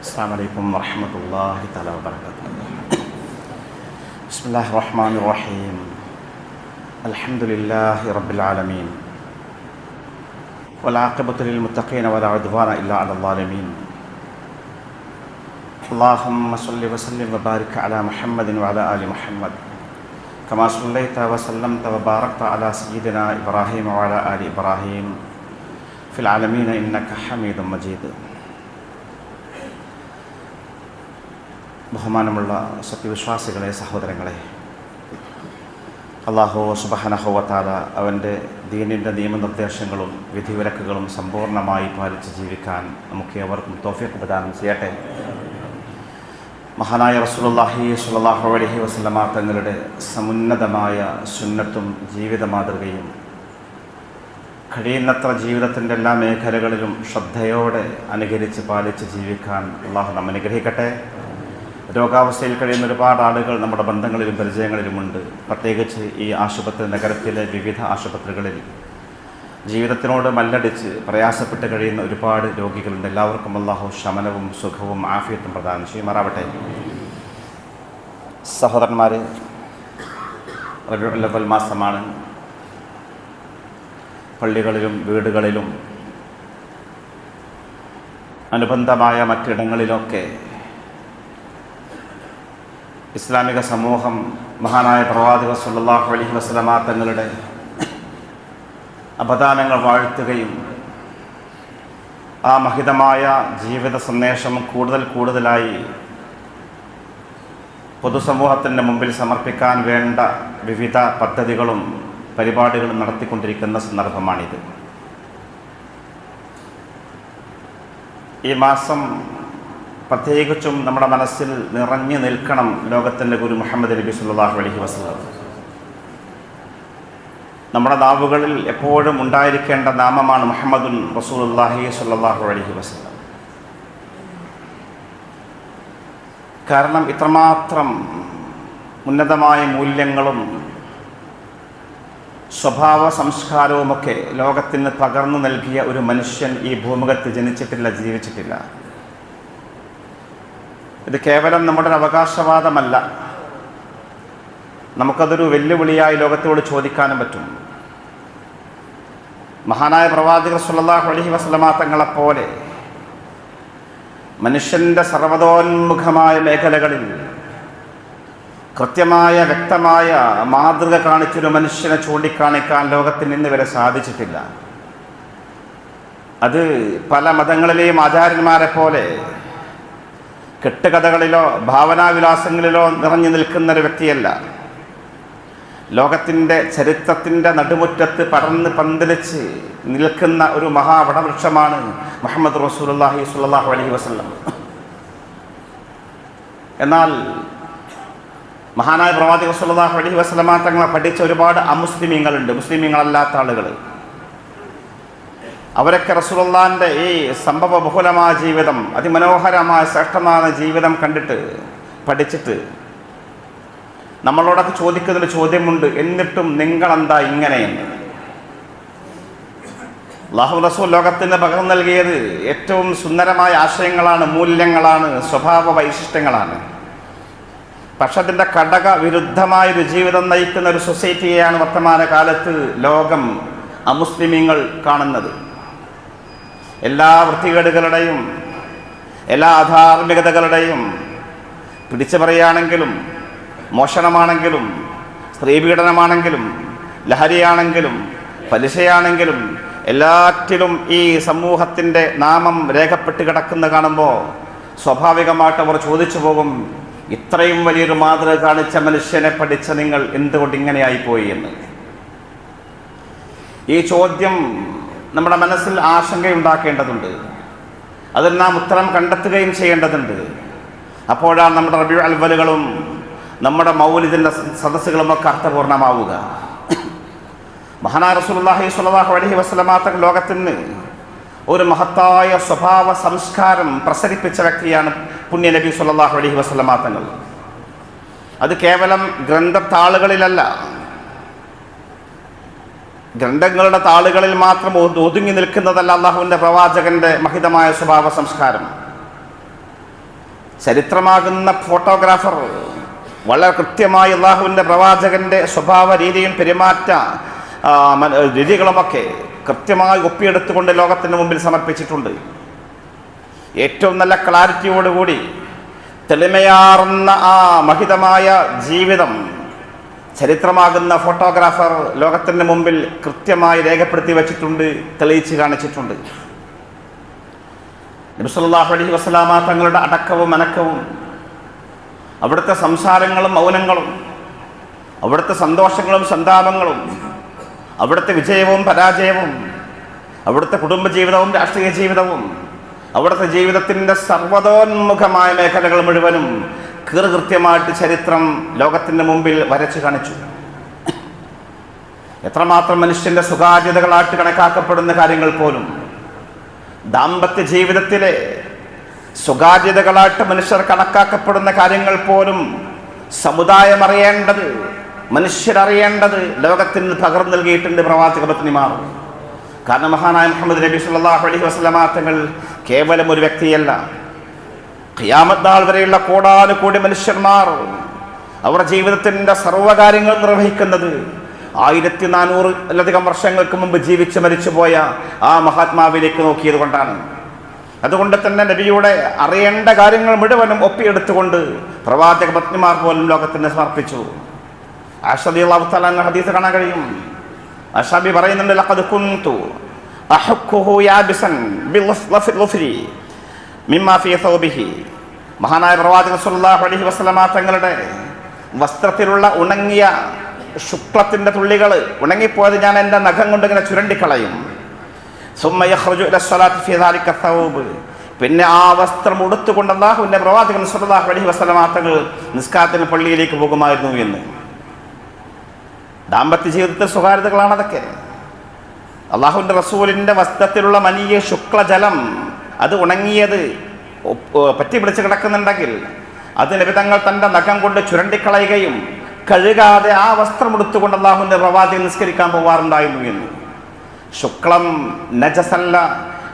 السلام عليكم ورحمة الله تعالى وبركاته. بسم الله الرحمن الرحيم. الحمد لله رب العالمين والعاقبة للمتقين ولا عدوان إلا على الظالمين. اللهم صل وسلم وبارك على محمد وعلى آل محمد كما صليت وسلمت وباركت على سيدنا إبراهيم وعلى آل إبراهيم في العالمين إنك حميد مجيد. ബഹുമാനമുള്ള സത്യവിശ്വാസികളെ, സഹോദരങ്ങളെ, അല്ലാഹു സുബ്ഹാനഹു വ തആല അവൻ്റെ ദീനിൻ്റെ നിയമനിർദ്ദേശങ്ങളും വിധിവിലക്കുകളും സമ്പൂർണ്ണമായി പാലിച്ച് ജീവിക്കാൻ നമുക്ക് ഏവർക്കും തൗഫീഖ് പ്രദാനം ചെയ്യട്ടെ. മഹാനായ റസൂലുള്ളാഹി സ്വല്ലല്ലാഹു അലൈഹി വസല്ലമ തങ്ങളുടെ സമുന്നതമായ സുന്നത്തും ജീവിത മാതൃകയും കഴിയുന്നത്ര ജീവിതത്തിൻ്റെ എല്ലാ മേഖലകളിലും ശ്രദ്ധയോടെ അനുകരിച്ച് പാലിച്ച് ജീവിക്കാൻ അല്ലാഹു നമ്മെ അനുഗ്രഹിക്കട്ടെ. രോഗാവസ്ഥയിൽ കഴിയുന്ന ഒരുപാട് ആളുകൾ നമ്മുടെ ബന്ധങ്ങളിലും പരിചയങ്ങളിലുമുണ്ട്. പ്രത്യേകിച്ച് ഈ ആശുപത്രി നഗരത്തിലെ വിവിധ ആശുപത്രികളിൽ ജീവിതത്തിനോട് മല്ലടിച്ച് പ്രയാസപ്പെട്ട് കഴിയുന്ന ഒരുപാട് രോഗികളുണ്ട്. എല്ലാവർക്കും അല്ലാഹു ശമനവും സുഖവും ആഫിയത്തും പ്രദാനം ചെയ്യുമാറാവട്ടെ. സഹോദരന്മാരെ, റബീഉൽ അവ്വൽ മാസമാണ്. പള്ളികളിലും വീടുകളിലും അനുബന്ധമായ മറ്റിടങ്ങളിലൊക്കെ ഇസ്ലാമിക സമൂഹം മഹാനായ പ്രവാചകർ സല്ലല്ലാഹു അലൈഹി വസല്ലമ തങ്ങളുടെ അപദാനങ്ങൾ വാഴ്ത്തുകയും ആ മഹിതമായ ജീവിത സന്ദേശം കൂടുതലായി പൊതുസമൂഹത്തിൻ്റെ മുമ്പിൽ സമർപ്പിക്കാൻ വേണ്ട വിവിധ പദ്ധതികളും പരിപാടികളും നടത്തിക്കൊണ്ടിരിക്കുന്ന സന്ദർഭമാണിത്. ഈ മാസം പ്രത്യേകിച്ചും നമ്മുടെ മനസ്സിൽ നിറഞ്ഞു നിൽക്കണം ലോകത്തിൻ്റെ ഗുരു മുഹമ്മദ് നബി സല്ലല്ലാഹു അലൈഹി വസല്ലം. നമ്മുടെ നാവുകളിൽ എപ്പോഴും ഉണ്ടായിരിക്കേണ്ട നാമമാണ് മുഹമ്മദുൻ റസൂലുള്ളാഹി സ്വല്ലല്ലാഹു അലൈഹി വസല്ലം. കാരണം ഇത്രമാത്രം ഉന്നതമായ മൂല്യങ്ങളും സ്വഭാവ സംസ്കാരവുമൊക്കെ ലോകത്തിന് പകർന്നു നൽകിയ ഒരു മനുഷ്യൻ ഈ ഭൂമുഖത്ത് ജനിച്ചിട്ടില്ല, ജീവിച്ചിട്ടില്ല. ഇത് കേവലം നമ്മുടെ ഒരു അവകാശവാദമല്ല, നമുക്കതൊരു വെല്ലുവിളിയായി ലോകത്തോട് ചോദിക്കാനും പറ്റും. മഹാനായ പ്രവാചകർ സല്ലല്ലാഹു അലൈഹി വസല്ലമ തങ്ങളെപ്പോലെ മനുഷ്യൻ്റെ സർവ്വതോന്മുഖമായ മേഖലകളിൽ കൃത്യമായ വ്യക്തമായ മാതൃക കാണിച്ചൊരു മനുഷ്യനെ ചൂണ്ടിക്കാണിക്കാൻ ലോകത്തിന് ഇന്ന് വരെ സാധിച്ചിട്ടില്ല. അത് പല മതങ്ങളിലെയും ആചാര്യന്മാരെ പോലെ കെട്ടുകഥകളിലോ ഭാവനാവിലാസങ്ങളിലോ നിറഞ്ഞു നിൽക്കുന്ന ഒരു വ്യക്തിയല്ല. ലോകത്തിൻ്റെ ചരിത്രത്തിൻ്റെ നടുമുറ്റത്ത് പടർന്ന് പന്തലിച്ച് നിൽക്കുന്ന ഒരു മഹാവടവൃക്ഷമാണ് മുഹമ്മദ് റസൂലുള്ളാഹി സ്വല്ലല്ലാഹു അലൈഹി വസല്ലം. എന്നാൽ മഹാനായ പ്രവാചകർ സ്വല്ലല്ലാഹു അലൈഹി വസല്ലമ തങ്ങളെ പഠിച്ച ഒരുപാട് അമുസ്ലിമീങ്ങളുണ്ട്, മുസ്ലിമീങ്ങളല്ലാത്ത ആളുകൾ. അവരൊക്കെ റസൂലുള്ളാഹിൻ്റെ ഈ സംഭവ ബഹുലമായ ജീവിതം, അതിമനോഹരമായ ശ്രേഷ്ഠമായ ജീവിതം കണ്ടിട്ട് പഠിച്ചിട്ട് നമ്മളോടൊക്കെ ചോദിക്കുന്നൊരു ചോദ്യമുണ്ട്, എന്നിട്ടും നിങ്ങളെന്താ ഇങ്ങനെയെന്ന്. അല്ലാഹു റസൂൽ ലോകത്തിന് പകർന്നു നൽകിയത് ഏറ്റവും സുന്ദരമായ ആശയങ്ങളാണ്, മൂല്യങ്ങളാണ്, സ്വഭാവ വൈശിഷ്ട്യങ്ങളാണ്. പക്ഷെ അതിൻ്റെ ഘടക വിരുദ്ധമായൊരു ജീവിതം നയിക്കുന്ന ഒരു സൊസൈറ്റിയെയാണ് വർത്തമാന കാലത്ത് ലോകം അമുസ്ലിമീങ്ങൾ കാണുന്നത്. എല്ലാ വൃത്തികേടുകളുടെയും എല്ലാ അധാർമികതകളുടെയും പിടിച്ചു പറയുകയാണെങ്കിലും, മോഷണമാണെങ്കിലും, സ്ത്രീപീഡനമാണെങ്കിലും, ലഹരിയാണെങ്കിലും, പലിശയാണെങ്കിലും എല്ലാറ്റിലും ഈ സമൂഹത്തിൻ്റെ നാമം രേഖപ്പെട്ട് കിടക്കുന്ന കാണുമ്പോൾ സ്വാഭാവികമായിട്ട് അവർ ചോദിച്ചു പോകും, ഇത്രയും വലിയൊരു മാതൃക കാണിച്ച മനുഷ്യനെ പഠിച്ച നിങ്ങൾ എന്തുകൊണ്ട് ഇങ്ങനെയായിപ്പോയി എന്ന്. ഈ ചോദ്യം നമ്മുടെ മനസ്സിൽ ആശങ്കയുണ്ടാക്കേണ്ടതുണ്ട്. അതിൽ നാം ഉത്തരം കണ്ടെത്തുകയും ചെയ്യേണ്ടതുണ്ട്. അപ്പോഴാണ് നമ്മുടെ റബീഉൽ അവ്വലുകളും നമ്മുടെ മൗലിദിൻ്റെ സദസ്സുകളുമൊക്കെ അർത്ഥപൂർണ്ണമാവുക. മഹാനായ റസൂലുള്ളാഹി സ്വല്ലല്ലാഹു അലൈഹി വസല്ലമ തങ്ങൾ ലോകത്തിന് ഒരു മഹത്തായ സ്വഭാവ സംസ്കാരം പ്രസരിപ്പിച്ച വ്യക്തിയാണ് പുണ്യ നബി സ്വല്ലല്ലാഹു അലൈഹി വസല്ലമ തങ്ങൾ. അത് കേവലം ഗ്രന്ഥത്താളുകളിലല്ല, ഗ്രന്ഥങ്ങളുടെ താളുകളിൽ മാത്രം ഒതുങ്ങി നിൽക്കുന്നതല്ല അള്ളാഹുവിൻ്റെ പ്രവാചകൻ്റെ മഹിതമായ സ്വഭാവ സംസ്കാരം. ചരിത്രമാകുന്ന ഫോട്ടോഗ്രാഫർ വളരെ കൃത്യമായി അള്ളാഹുവിൻ്റെ പ്രവാചകൻ്റെ സ്വഭാവ രീതിയും പെരുമാറ്റ രീതികളുമൊക്കെ കൃത്യമായി ഒപ്പിയെടുത്തുകൊണ്ട് ലോകത്തിന് മുമ്പിൽ സമർപ്പിച്ചിട്ടുണ്ട്. ഏറ്റവും നല്ല ക്ലാരിറ്റിയോടുകൂടി തെളിമയാർന്ന ആ മഹിതമായ ജീവിതം ചരിത്രമാകുന്ന ഫോട്ടോഗ്രാഫർ ലോകത്തിന് മുമ്പിൽ കൃത്യമായി രേഖപ്പെടുത്തി വച്ചിട്ടുണ്ട്, തെളിയിച്ച് കാണിച്ചിട്ടുണ്ട്. നബി സല്ലല്ലാഹു അലൈഹി വസല്ലമ തങ്ങളുടെ അടക്കവും അനക്കവും, അവിടുത്തെ സംസാരങ്ങളും മൗനങ്ങളും, അവിടുത്തെ സന്തോഷങ്ങളും സന്താപങ്ങളും, അവിടുത്തെ വിജയവും പരാജയവും, അവിടുത്തെ കുടുംബജീവിതവും രാഷ്ട്രീയ ജീവിതവും, അവിടുത്തെ ജീവിതത്തിൻ്റെ സർവ്വതോന്മുഖമായ മേഖലകൾ മുഴുവനും കൃത്യമായിട്ട് ചരിത്രം ലോകത്തിൻ്റെ മുമ്പിൽ വരച്ചു കാണിച്ചു. എത്രമാത്രം മനുഷ്യൻ്റെ സ്വകാര്യതകളായിട്ട് കണക്കാക്കപ്പെടുന്ന കാര്യങ്ങൾ പോലും, ദാമ്പത്യ ജീവിതത്തിലെ സ്വകാര്യതകളായിട്ട് മനുഷ്യർ കണക്കാക്കപ്പെടുന്ന കാര്യങ്ങൾ പോലും സമുദായം അറിയേണ്ടത്, മനുഷ്യരറിയേണ്ടത് ലോകത്തിന് പകർന്നു നൽകിയിട്ടുണ്ട് പ്രവാചക പത്നിമാർ. കാരണം മഹാനായ മുഹമ്മദ് നബി സല്ലല്ലാഹു അലൈഹി വസല്ലമ തങ്ങൾ കേവലം ഒരു വ്യക്തിയല്ല. ഖിയാമത്ത് നാൾ വരെയുള്ള കോടാനുകോടി മനുഷ്യന്മാർ അവരുടെ ജീവിതത്തിൻ്റെ സർവ്വകാര്യങ്ങൾ നിർവഹിക്കുന്നത് 1400 വർഷങ്ങൾക്ക് മുമ്പ് ജീവിച്ച് മരിച്ചുപോയ ആ മഹാത്മാവിലേക്ക് നോക്കിയത് കൊണ്ടാണ്. അതുകൊണ്ട് തന്നെ നബിയുടെ അറിയേണ്ട കാര്യങ്ങൾ മുഴുവനും ഒപ്പിയെടുത്തുകൊണ്ട് പ്രവാചക പത്നിമാർ പോലും ലോകത്തിന് സമർപ്പിച്ചു. ആയിഷ റളിയല്ലാഹു തആല എന്ന ഹദീസ് കാണാൻ കഴിയും. ആയിഷ ബി പറയുന്നുണ്ട്, ലഖദ് കുൻതു അഹഖുഹു യാബിസൻ ബിൽഫി മിമ്മാ ഫീ സൗബിഹി. മഹാനായ പ്രവാചകൻ സല്ലല്ലാഹു അലൈഹി വസല്ലമ തങ്ങളുടെ വസ്ത്രത്തിലുള്ള ഉണങ്ങിയ ശുക്ലത്തിൻ്റെ തുള്ളികൾ ഉണങ്ങിപ്പോയത് ഞാൻ എൻ്റെ നഖം കൊണ്ട് ഇങ്ങനെ ചുരണ്ടിക്കളയും. സുമ്മ യഖ്റുജു ഇല സ്വലാത്തി ഫീ ദാലിക സൗബ്. പിന്നെ ആ വസ്ത്രം ഉടുത്തുകൊണ്ട് അല്ലാഹുവിൻ്റെ പ്രവാചകൻ സല്ലല്ലാഹു അലൈഹി വസല്ലമ തങ്ങൾ നിസ്കാരത്തിന് പള്ളിയിലേക്ക് പോകുമായിരുന്നു എന്ന്. ദാമ്പത്യ ജീവിതത്തിൽ സ്വകാര്യതകളാണ് അതൊക്കെ. അള്ളാഹുവിൻ്റെ റസൂലിൻ്റെ വസ്ത്രത്തിലുള്ള മനിയ ശുക്ലജലം അത് ഉണങ്ങിയത് പറ്റി പിടിച്ച് കിടക്കുന്നുണ്ടെങ്കിൽ അത് നബി തങ്ങൾ തൻ്റെ നഖം കൊണ്ട് ചുരണ്ടിക്കളയുകയും കഴുകാതെ ആ വസ്ത്രം എടുത്തുകൊണ്ട് അള്ളാഹുവിൻ്റെ പ്രവാചകൻ നിസ്കരിക്കാൻ പോവാറുണ്ടായിരുന്നു എന്ന്. ശുക്ലം നജസല്ല,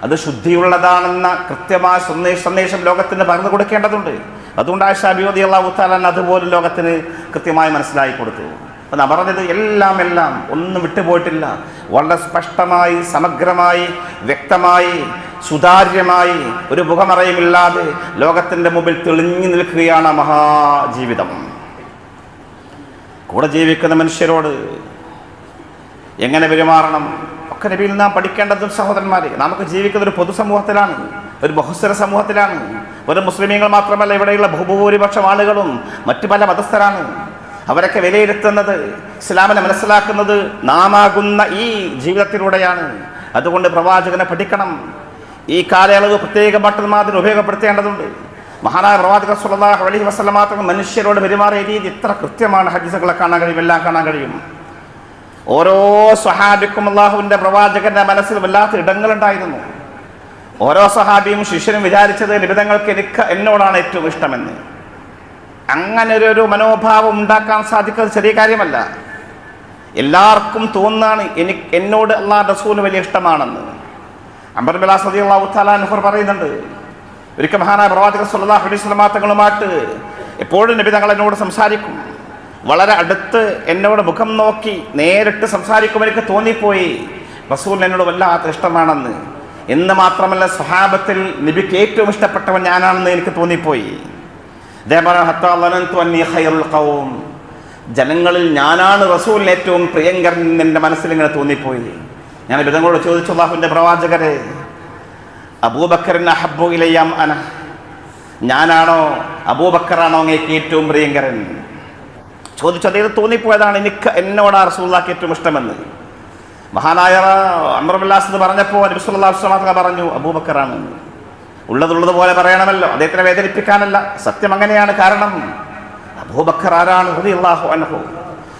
അത് ശുദ്ധിയുള്ളതാണെന്ന കൃത്യമായ സന്ദേശം ലോകത്തിന് പകർന്നു കൊടുക്കേണ്ടതുണ്ട്. അതുകൊണ്ട് ആയിഷ റളിയല്ലാഹു തആല അതുപോലും ലോകത്തിന് കൃത്യമായി മനസ്സിലാക്കി കൊടുത്തു. അപ്പം ഞാൻ പറഞ്ഞത് എല്ലാം ഒന്നും വിട്ടുപോയിട്ടില്ല. വളരെ സ്പഷ്ടമായി, സമഗ്രമായി, വ്യക്തമായി, സുതാര്യമായി, ഒരു മുഖമറയുമില്ലാതെ ലോകത്തിൻ്റെ മുമ്പിൽ തെളിഞ്ഞു നിൽക്കുകയാണ് മഹാജീവിതം. കൂടെ ജീവിക്കുന്ന മനുഷ്യരോട് എങ്ങനെ പെരുമാറണം ഒക്കെ നബിയിൽ നാം പഠിക്കേണ്ടതും സഹോദരന്മാരെ. നമുക്ക് ജീവിക്കുന്ന ഒരു പൊതുസമൂഹത്തിലാണ്, ഒരു ബഹുസ്വര സമൂഹത്തിലാണ്. ഒരു മുസ്ലിമീങ്ങൾ മാത്രമല്ല, ഇവിടെയുള്ള ബഹുഭൂരിപക്ഷം ആളുകളും മറ്റു പല മതസ്ഥരാണ്. അവരൊക്കെ വിലയിരുത്തുന്നത്, ഇസ്ലാമിനെ മനസ്സിലാക്കുന്നത് നാമാകുന്ന ഈ ജീവിതത്തിലൂടെയാണ്. അതുകൊണ്ട് പ്രവാചകനെ പഠിക്കണം. ഈ കാലയളവ് പ്രത്യേകമായിട്ട് മാതിരി ഉപയോഗപ്പെടുത്തേണ്ടതുണ്ട്. മഹാനായ പ്രവാചകൻ സല്ലല്ലാഹു അലൈഹി വസല്ലമ തങ്ങൾ മനുഷ്യരോട് പെരുമാറിയ രീതി എത്ര കൃത്യമാണ്. ഹദീസുകളെ കാണാൻ കഴിയും, എല്ലാം കാണാൻ കഴിയും. ഓരോ സ്വഹാബിക്കും അള്ളാഹുവിൻ്റെ പ്രവാചകന്റെ മനസ്സിൽ വല്ലാത്ത ഇടങ്ങളുണ്ടായിരുന്നു. ഓരോ സ്വഹാബിയും ശിഷ്യനും വിചാരിച്ചത് നിബിധങ്ങൾക്ക് എന്നോടാണ് ഏറ്റവും ഇഷ്ടമെന്ന്. അങ്ങനെ ഒരു മനോഭാവം ഉണ്ടാക്കാൻ സാധിക്കുന്നത് ചെറിയ കാര്യമല്ല. എല്ലാവർക്കും തോന്നാണ് എന്നോട് അള്ളാഹു റസൂലിന് വലിയ ഇഷ്ടമാണെന്ന്. അംർ ബിൻ അസ് റളിയല്ലാഹു തആല അൻഹു പറയുന്നുണ്ട്, ഒരിക്കൽ മഹാനായ പ്രവാചകൻ സല്ലല്ലാഹു അലൈഹി വസല്ലമ തങ്ങളുമായിട്ട് എപ്പോഴും നബി തങ്ങൾ എന്നോട് സംസാരിക്കും. വളരെ അടുത്ത് എന്നോട് മുഖം നോക്കി നേരിട്ട് സംസാരിക്കും. എനിക്ക് തോന്നിപ്പോയി റസൂൽ എന്നോട് വല്ലാത്ത ഇഷ്ടമാണെന്ന്. എന്ന് മാത്രമല്ല, സ്വഹാബത്തിൽ നബിക്ക് ഏറ്റവും ഇഷ്ടപ്പെട്ടവൻ ഞാനാണെന്ന് എനിക്ക് തോന്നിപ്പോയി. ജനങ്ങളിൽ ഞാനാണ് റസൂലിന് ഏറ്റവും പ്രിയങ്കരൻ എൻ്റെ മനസ്സിൽ ഇങ്ങനെ തോന്നിപ്പോയി. ഞാൻ നബിതങ്ങളോട് ചോദിച്ചു, അല്ലാഹുവിൻ്റെ പ്രവാചകരെ, അബൂബക്കറിന് അഹബ്ബു ഇലയ്യ അന, ഞാനാണോ അബൂബക്കറാണോ അങ്ങേക്ക് ഏറ്റവും പ്രിയങ്കരൻ? ചോദിച്ചു. അദ്ദേഹം തോന്നിപ്പോയതാണ് എന്നോടാ റസൂലുള്ളാഹിക്ക് ഏറ്റവും ഇഷ്ടമെന്ന്. മഹാനായ അംർ ബിൻ അസ് പറഞ്ഞപ്പോൾ നബി സല്ലല്ലാഹു അലൈഹി വസല്ലം പറഞ്ഞു അബൂബക്കറാണ്. ഉള്ളതുള്ളതുപോലെ പറയണമല്ലോ, അദ്ദേഹത്തിനെ വേദനിപ്പിക്കാനല്ല. സത്യം അങ്ങനെയാണ്. കാരണം അബൂബക്കർ ആരാണ്? റളിയല്ലാഹു അൻഹു.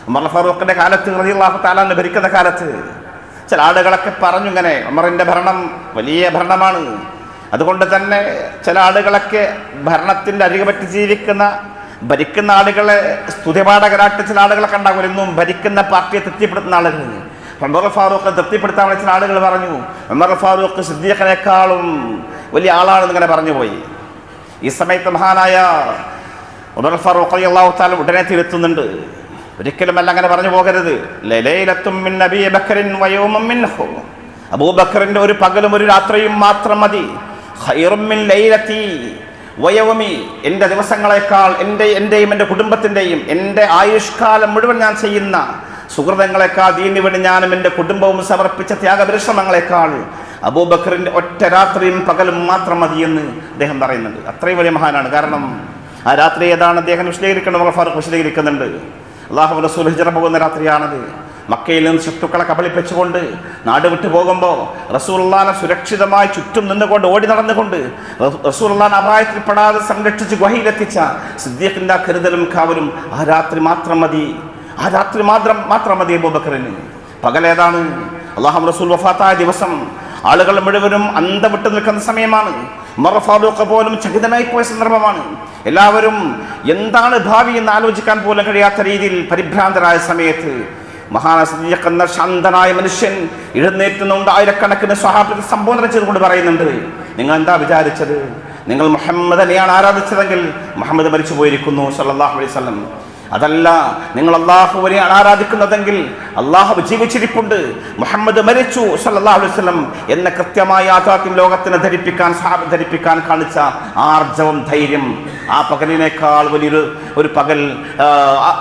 ഉമർ ഫാറൂഖിന്റെ കാലത്ത് റളിയല്ലാഹു തആല അൻഹു ഭരിക്കുന്ന കാലത്ത് ചില ആളുകളൊക്കെ പറഞ്ഞു, ഇങ്ങനെ ഉമറിന്റെ ഭരണം വലിയ ഭരണമാണ്, അതുകൊണ്ട് തന്നെ ചില ആളുകളൊക്കെ ഭരണത്തിന്റെ അരികെ പറ്റി ജീവിക്കുന്ന ഭരിക്കുന്ന ആളുകളെ സ്തുതിപാഠകരായിട്ട് ചില ആളുകളൊക്കെ ഉണ്ടാകും. എന്നും ഭരിക്കുന്ന പാർട്ടിയെ തൃപ്തിപ്പെടുത്തുന്ന ആളുകൾ. ഉമർ ഫാറൂഖ് തൃപ്തിപ്പെടുത്താൻ വിളിച്ച ആളുകൾ പറഞ്ഞു, ഉമർ ഫാറൂഖ് സിദ്ദീഖിനേക്കാളും വലിയ ആളാണെന്ന് ഇങ്ങനെ പറഞ്ഞു പോയി. ഈ സമയത്ത് മഹാനായ ഉമർ ഫാറൂഖ് റളിയല്ലാഹു തആല ഉടനെ തിരുത്തുന്നുണ്ട്. ഒരിക്കലുമല്ല അങ്ങനെ പറഞ്ഞു പോകരുത്. ലൈലത്തും മിൻ നബി ബക്കറിൻ വയൗമും മിൻഹു, അബൂബക്കറിന്റെ ഒരു പകലും ഒരു രാത്രിയും മാത്രം മതി. ഖൈറും മിൻ ലൈലത്തി വയൗമി, എൻ്റെ ദിവസങ്ങളെക്കാൾ എൻ്റെയും എൻ്റെ കുടുംബത്തിൻ്റെയും എൻ്റെ ആയുഷ്കാലം മുഴുവൻ ഞാൻ ചെയ്യുന്ന സുഹൃതങ്ങളെക്കാൾ ദീനിനു വേണ്ടി ഞാനും എൻ്റെ കുടുംബവും സമർപ്പിച്ച ത്യാഗപരിശ്രമങ്ങളെക്കാൾ അബൂബക്കറിൻ്റെ ഒറ്റ രാത്രിയും പകലും മാത്രം മതിയെന്ന് അദ്ദേഹം പറയുന്നുണ്ട്. അത്രയും വലിയ മഹാനാണ്. കാരണം ആ രാത്രി ഏതാണ് അദ്ദേഹം വിശദീകരിക്കണം. ഉമർ ഫാറൂഖ് വിശദീകരിക്കുന്നുണ്ട്. അല്ലാഹു റസൂൽ ഹിജ്റ പോകുന്ന രാത്രിയാണത്. മക്കയിൽ നിന്ന് ശത്രുക്കളെ കബളിപ്പിച്ചുകൊണ്ട് നാട് വിട്ടു പോകുമ്പോൾ റസൂലുള്ളാഹിനെ സുരക്ഷിതമായി ചുറ്റും നിന്നുകൊണ്ട് ഓടി നടന്നുകൊണ്ട് റസൂലുള്ളാഹിനെ അപായത്തിൽപ്പെടാതെ സംരക്ഷിച്ച് ഗുഹയിലെത്തിച്ച സിദ്ദീഖിന്റെ കരുതലും കാവലും ആ രാത്രി മാത്രം മതി. ആ രാത്രി മാത്രം മതി അബൂബക്കറിന്. പകലേതാണ്? അല്ലാഹു റസൂൽ വഫാത്തായ ദിവസം ആളുകൾ മുഴുവനും അന്തം വിട്ടു നിൽക്കുന്ന സമയമാണ്. ഉമർ ഫാറൂഖ് പോലും ചകിതനായി പോയ സന്ദർഭമാണ്. എല്ലാവരും എന്താണ് ഭാവി എന്ന് ആലോചിക്കാൻ പോലും കഴിയാത്ത രീതിയിൽ പരിഭ്രാന്തരായ സമയത്ത് മഹാനായ സിദ്ദീഖ് എന്ന ശാന്തനായ മനുഷ്യൻ എഴുന്നേറ്റുന്നുണ്ട്. ആയിരക്കണക്കിന് സ്വഹാബികളെ സംബോധന ചെയ്തുകൊണ്ട് പറയുന്നുണ്ട്, നിങ്ങൾ എന്താ വിചാരിച്ചത്? നിങ്ങൾ മുഹമ്മദിനെയാണ് ആരാധിച്ചതെങ്കിൽ മുഹമ്മദ് മരിച്ചു പോയിരിക്കുന്നു സല്ലല്ലാഹു അലൈഹി വസല്ലം. അതല്ല, നിങ്ങൾ അല്ലാഹുവിനെയാണ് ആരാധിക്കുന്നതെങ്കിൽ അല്ലാഹു ജീവിച്ചിരിപ്പുണ്ട്, മുഹമ്മദ് മരിച്ചു സല്ലല്ലാഹു അലൈഹി വസല്ലം എന്ന കൃത്യമായ യാഥാർത്ഥ്യം ലോകത്തിന് ധരിപ്പിക്കാൻ കാണിച്ച ആർജവം, ധൈര്യം ആ പകലിനേക്കാൾ വലിയൊരു പകൽ,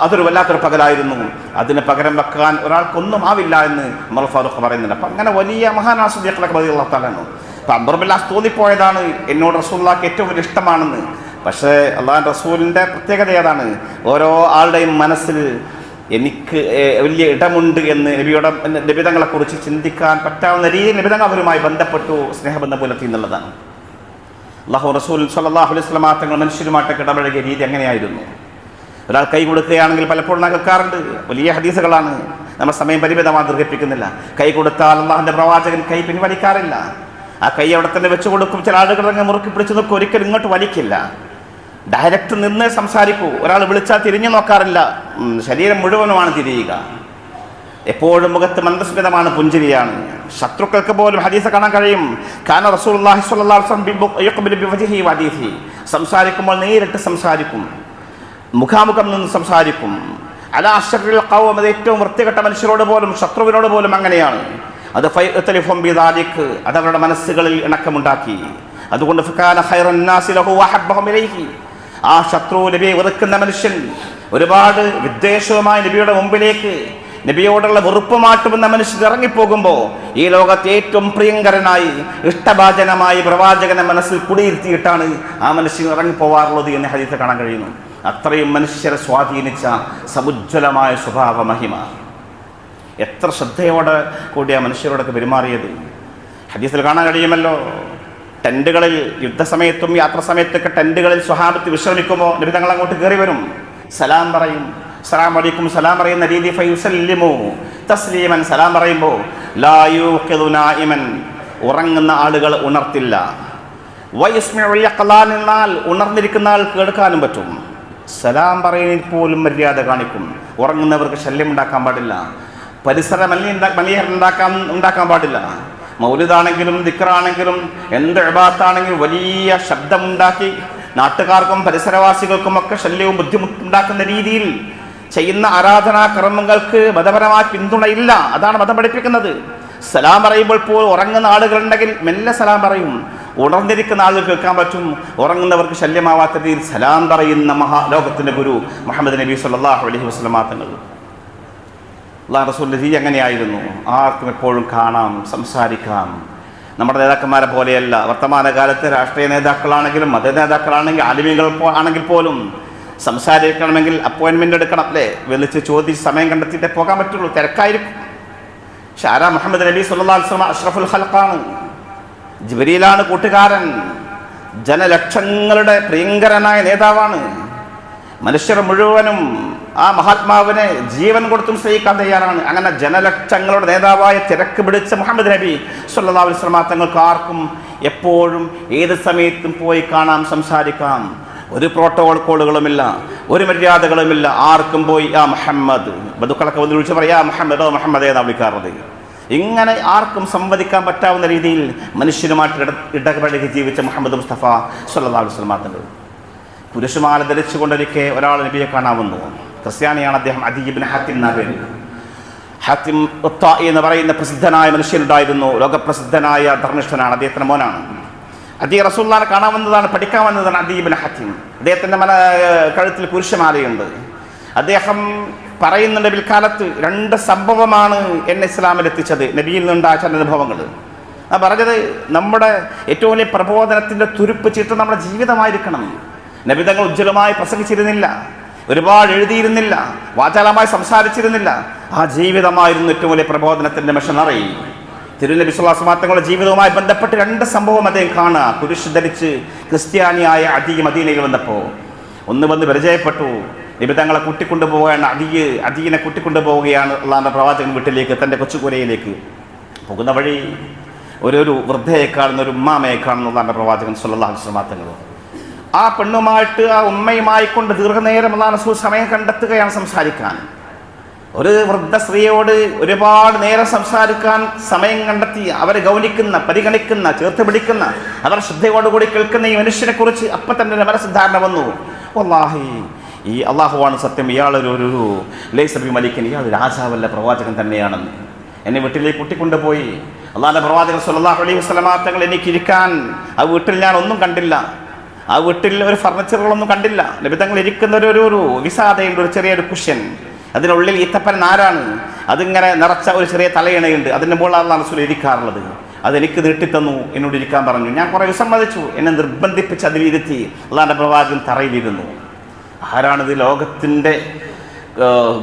അതൊരു വല്ലാത്തൊരു പകലായിരുന്നു. അതിന് പകരം വെക്കാൻ ഒരാൾക്കൊന്നും ആവില്ല എന്ന് ഉമർ ഫാറൂഖ് പറയുന്നുണ്ട്. അപ്പം അങ്ങനെ വലിയ മഹാനായ സിദ്ദീഖ് റളിയല്ലാഹു തആല ആണ്. അപ്പം അംർ ബിൻ അസ് തോന്നിപ്പോയതാണ് എന്നോട് റസൂലുള്ളാഹിക്ക് ഏറ്റവും വലിയ ഇഷ്ടമാണെന്ന്. പക്ഷേ അള്ളാഹുവിൻ്റെ റസൂലിൻ്റെ പ്രത്യേകത ഏതാണ്? ഓരോ ആളുടെയും മനസ്സിൽ എനിക്ക് വലിയ ഇടമുണ്ട് എന്ന് നബിതങ്ങളെക്കുറിച്ച് ചിന്തിക്കാൻ പറ്റാവുന്ന രീതിയിൽ നബിതങ്ങൾ അവരുമായി ബന്ധപ്പെട്ടു സ്നേഹബന്ധം പുലർത്തി എന്നുള്ളതാണ്. അല്ലാഹു റസൂൽ സ്വല്ലല്ലാഹു അലൈഹി വസല്ലം തങ്ങൾ മനുഷ്യരുമായിട്ടൊക്കെ ഇടപഴകിയ രീതി എങ്ങനെയായിരുന്നു? ഒരാൾ കൈ കൊടുക്കുകയാണെങ്കിൽ പലപ്പോഴും കേൾക്കാറുണ്ട്, വലിയ ഹദീസുകളാണ്, നമ്മൾ സമയം പരിമിതമായി ദീർഘിപ്പിക്കുന്നില്ല. കൈ കൊടുത്താൽ അള്ളാഹുവിൻ്റെ പ്രവാചകൻ കൈ പിൻവലിക്കാറില്ല. ആ കൈ അവിടെ തന്നെ വെച്ച് കൊടുക്കും. ചില ആളുകൾ മുറുക്കി പിടിച്ചു നോക്കും, ഒരിക്കലും ഇങ്ങോട്ട് വലിക്കില്ല. ഡയറക്റ്റ് നിന്ന് സംസാരിക്കൂ. ഒരാൾ വിളിച്ചാൽ തിരിഞ്ഞു നോക്കാറില്ല, ശരീരം മുഴുവനുമാണ് തിരിയുക. എപ്പോഴും മുഖത്ത് മന്ദസ്മിതമാണ്, പുഞ്ചിരിയാണ്. ശത്രുക്കൾക്ക് പോലും ഹദീസ് കാണാൻ കഴിയും. കാന റസൂലുള്ളാഹി സ്വല്ലല്ലാഹു അലൈഹി വസല്ലം സംസാരിക്കുമ്പോൾ നേരിട്ട് സംസാരിക്കും, മുഖാമുഖം നിന്ന് സംസാരിക്കും. അലാ അശ്ററിൽ ഖൗം, അത് ഏറ്റവും വൃത്തികെട്ട മനുഷ്യരോട് പോലും ശത്രുവിനോട് പോലും അങ്ങനെയാണ്. അത് ഫയതലിഫും ബിദാലിക്, അത് അവരുടെ മനസ്സുകളിൽ ഇണക്കമുണ്ടാക്കി. അതുകൊണ്ട് ഫകാന ഖൈറൻ നാസി ലഹു വഹബ്ബഹും ഇലൈഹി, ആ ശത്രു നബിയെ വെറുക്കുന്ന മനുഷ്യൻ ഒരുപാട് വിദ്വേഷവുമായി നബിയുടെ മുമ്പിലേക്ക് നബിയോടുള്ള വെറുപ്പ് മാറ്റുമെന്ന മനുഷ്യൻ ഇറങ്ങിപ്പോകുമ്പോൾ ഈ ലോകത്തെ ഏറ്റവും പ്രിയങ്കരനായി ഇഷ്ടഭാജനമായി പ്രവാചകനെ മനസ്സിൽ കുടിയിരുത്തിയിട്ടാണ് ആ മനുഷ്യൻ ഇറങ്ങിപ്പോവാറുള്ളത് എന്ന് ഹദീസിൽ കാണാൻ കഴിയുന്നു. അത്രയും മനുഷ്യരെ സ്വാധീനിച്ച സമുജ്വലമായ സ്വഭാവ മഹിമ. എത്ര ശ്രദ്ധയോടെ കൂടിയ മനുഷ്യരോടൊക്കെ പെരുമാറിയത് ഹദീസിൽ കാണാൻ കഴിയുമല്ലോ. ടെൻറ്റുകളിൽ യുദ്ധസമയത്തും യാത്ര സമയത്തൊക്കെ ടെൻറ്റുകളിൽ സ്വഹാബത്ത് വിശ്രമിക്കുമ്പോൾ നബി തങ്ങൾ അങ്ങോട്ട് കയറി വരും, സലാം പറയും. സലാം അലൈക്കും സലാം പറയുന്ന രീതി ഫയുസല്ലിമു തസ്ലീമൻ, സലാം പറയുമ്പോൾ ലാ യൂഖിദു നായിമൻ, ഉറങ്ങുന്ന ആളുകൾ ഉണർത്തില്ല. വയസ്മിഉൽ യഖ്ലാൻ, എന്നാൽ ഉണർന്നിരിക്കുന്ന ആൾ കേൾക്കാനും പറ്റും. സലാം പറയുന്നതിൽ പോലും മര്യാദ കാണിക്കും. ഉറങ്ങുന്നവർക്ക് ശല്യം ഉണ്ടാക്കാൻ പാടില്ല, പരിസര ഉണ്ടാക്കാൻ പാടില്ല. മൗലിദാണെങ്കിലും ദിക്റാണെങ്കിലും എന്ത് ഇബാദത്താണെങ്കിലും വലിയ ശബ്ദമുണ്ടാക്കി നാട്ടുകാർക്കും പരിസരവാസികൾക്കുമൊക്കെ ശല്യവും ബുദ്ധിമുട്ടുണ്ടാക്കുന്ന രീതിയിൽ ചെയ്യുന്ന ആരാധനാ കർമ്മങ്ങൾക്ക് മതപരമായ പിന്തുണയില്ല. അതാണ് മതം പഠിപ്പിക്കുന്നത്. സലാം പറയുമ്പോൾ പോലും ഉറങ്ങുന്ന ആളുകളുണ്ടെങ്കിൽ മെല്ലെ സലാം പറയും, ഉണർന്നിരിക്കുന്ന ആളുകൾ കേൾക്കാൻ പറ്റും. ഉറങ്ങുന്നവർക്ക് ശല്യമാവാത്ത രീതിയിൽ സലാം പറയുന്ന ലോകത്തിൻ്റെ ഗുരു മുഹമ്മദ് നബി സല്ലല്ലാഹു അലൈഹി വസല്ലം തങ്ങൾ. അല്ലാഹു റസൂലിൻ്റെ രീതി അങ്ങനെയായിരുന്നു. ആർക്കും എപ്പോഴും കാണാം, സംസാരിക്കാം. നമ്മുടെ നേതാക്കന്മാരെ പോലെയല്ല. വർത്തമാനകാലത്ത് രാഷ്ട്രീയ നേതാക്കളാണെങ്കിലും മത നേതാക്കളാണെങ്കിൽ ആലിമീകൾ ആണെങ്കിൽ പോലും സംസാരിക്കണമെങ്കിൽ അപ്പോയിൻമെൻ്റ് എടുക്കണം, അല്ലേ? വിളിച്ച് ചോദിച്ച് സമയം കണ്ടെത്തിയിട്ടേ പോകാൻ പറ്റുള്ളൂ, തിരക്കായിരിക്കും. പക്ഷെ ആരാ? മുഹമ്മദ് നബി സല്ലല്ലാഹു അലൈഹി വസല്ലം അഷ്റഫുൽ ഖൽഖാണ്. ജിബ്രീലാണ് കൂട്ടുകാരൻ. ജനലക്ഷങ്ങളുടെ പ്രിയങ്കരനായ നേതാവാണ്. മനുഷ്യർ മുഴുവനും ആ മഹാത്മാവിനെ ജീവൻ കൊടുത്തും സ്നേഹിക്കാൻ തയ്യാറാണ്. അങ്ങനെ ജനലക്ഷങ്ങളുടെ നേതാവായ തിരക്ക് പിടിച്ച മുഹമ്മദ് നബി സല്ലല്ലാഹു അലൈഹി വസല്ലം തങ്ങൾക്ക് ആർക്കും എപ്പോഴും ഏത് സമയത്തും പോയി കാണാം, സംസാരിക്കാം. ഒരു പ്രോട്ടോകോളുകളുമില്ല, ഒരു മര്യാദകളുമില്ല. ആർക്കും പോയി യാ മുഹമ്മദ്, ബന്ധുക്കളൊക്കെ വന്ന് വിളിച്ച് പറയാ മുഹമ്മദോ മുഹമ്മദ് എന്നാണ് വിളിക്കാറുള്ളത്. ഇങ്ങനെ ആർക്കും സംവദിക്കാൻ പറ്റാവുന്ന രീതിയിൽ മനുഷ്യനുമായിട്ട് ഇടപഴകി ജീവിച്ച മുഹമ്മദ് മുസ്തഫ സ്വല്ലല്ലാഹു അലൈഹി വസല്ലം തങ്ങൾ പുരുഷമാല ധരിച്ചുകൊണ്ടിരിക്കെ ഒരാൾ നബിയെ കാണാമെന്നു. ക്രിസ്ത്യാനിയാണ് അദ്ദേഹം. അദീ ഇബ്നു ഹാത്തിം എന്ന പേര്. ഹാത്തിം ഉത്താഇ എന്ന് പറയുന്ന പ്രസിദ്ധനായ മനുഷ്യനുണ്ടായിരുന്നു. ലോകപ്രസിദ്ധനായ ധർമ്മിഷ്ഠനാണ്. അദ്ദേഹത്തിൻ്റെ മോനാണ്. അദീ റസൂലുള്ളാഹിനെ കാണാൻ വന്നതാണ്, പഠിക്കാൻ വന്നതാണ് അദീ ഇബ്നു ഹാത്തിം. അദ്ദേഹത്തിൻ്റെ കഴുത്തിൽ പുരുഷമാലയുണ്ട്. അദ്ദേഹം പറയുന്നുണ്ട്, പിൽക്കാലത്ത് 2 സംഭവമാണ് എന്നെ ഇസ്ലാമിലെത്തിച്ചത്, നബിയിൽ നിന്നുണ്ടായ ചില അനുഭവങ്ങൾ. ഞാൻ പറഞ്ഞത്, നമ്മുടെ ഏറ്റവും വലിയ പ്രബോധനത്തിൻ്റെ തുരുപ്പ് ചീട്ട് നമ്മുടെ ജീവിതമായിരിക്കണം. നബി തങ്ങൾ ഉജ്ജ്വലമായി പ്രസംഗിച്ചിരുന്നില്ല, ഒരുപാട് എഴുതിയിരുന്നില്ല, വാചാലമായി സംസാരിച്ചിരുന്നില്ല. ആ ജീവിതമായിരുന്നു ഏറ്റവും വലിയ പ്രബോധനത്തിൻ്റെ മിഷനറി. തിരുനബി സ്വല്ലല്ലാഹു അലൈഹി വസല്ലം തങ്ങളുടെ ജീവിതവുമായി ബന്ധപ്പെട്ട് 2 സംഭവം അദ്ദേഹം കാണുക. കുരിശ് ധരിച്ച് ക്രിസ്ത്യാനിയായ അദീ മദീനയിൽ വന്നപ്പോൾ ഒന്ന് വന്ന് പരിചയപ്പെട്ടു. നബി തങ്ങളെ കൂട്ടിക്കൊണ്ടുപോവുകയാണ്. അദീനെ കൂട്ടിക്കൊണ്ടുപോവുകയാണ് അള്ളാഹുവിൻ്റെ പ്രവാചകൻ വീട്ടിലേക്ക്, തൻ്റെ കൊച്ചുകുരയിലേക്ക്. പോകുന്ന വഴി ഒരു വൃദ്ധയെ കാണുന്ന, ഒരു ഉമ്മാമയെ കാണുന്ന അള്ളാഹുവിൻ്റെ പ്രവാചകൻ സ്വല്ലല്ലാഹു അലൈഹി വസല്ലം തങ്ങൾ. ആ പെണ്ണുമായിട്ട്, ആ ഉമ്മയുമായി കൊണ്ട് ദീർഘനേരം അള്ളാഹു റസൂൽ സമയം കണ്ടെത്തുകയാണ് സംസാരിക്കാൻ. ഒരു വൃദ്ധ സ്ത്രീയോട് ഒരുപാട് നേരം സംസാരിക്കാൻ സമയം കണ്ടെത്തി അവരെ ഗൗനിക്കുന്ന, പരിഗണിക്കുന്ന, ചേർത്ത് പിടിക്കുന്ന, അവർ ശ്രദ്ധയോടുകൂടി കേൾക്കുന്ന ഈ മനുഷ്യനെ കുറിച്ച് അപ്പം തന്നെ മനസ്സിധാരണ വന്നു. വല്ലാഹി, ഈ അള്ളാഹുവാണ് സത്യം, ഇയാളൊരു ലൈസ ബി മലിക്കൻ, ഇയാൾ രാജാവല്ല, പ്രവാചകൻ തന്നെയാണെന്ന്. എന്നെ വീട്ടിലേക്ക് കൂട്ടിക്കൊണ്ടുപോയി. അള്ളാഹുവിൻ്റെ പ്രവാചകൻ സ്വല്ലല്ലാഹു അലൈഹി വസല്ലം തങ്ങൾ എനിക്കിരിക്കാൻ ആ വീട്ടിൽ ഞാൻ ഒന്നും കണ്ടില്ല. ആ വീട്ടിൽ ഒരു ഫർണിച്ചറുകളൊന്നും കണ്ടില്ല. നബി തങ്ങൾ ഇരിക്കുന്ന ഒരു വിസാദയുണ്ട്, ഒരു ചെറിയൊരു കുഷ്യൻ. അതിനുള്ളിൽ ഈത്തപ്പൻ നാരാണ്. അതിങ്ങനെ നിറച്ച ഒരു ചെറിയ തലയിണയുണ്ട്. അതിൻ്റെ മുകളിൽ അള്ളാഹു റസൂൽ ഇരിക്കാറുള്ളത്. അതെനിക്ക് നീട്ടിത്തന്നു, എന്നോട് ഇരിക്കാൻ പറഞ്ഞു. ഞാൻ കുറേ വിസമ്മതിച്ചു. എന്നെ നിർബന്ധിപ്പിച്ച് അതിലിരുത്തി. അള്ളാഹുവിൻ്റെ പ്രവാചകൻ തറയിലിരുന്നു. ആരാണിത്? ലോകത്തിൻ്റെ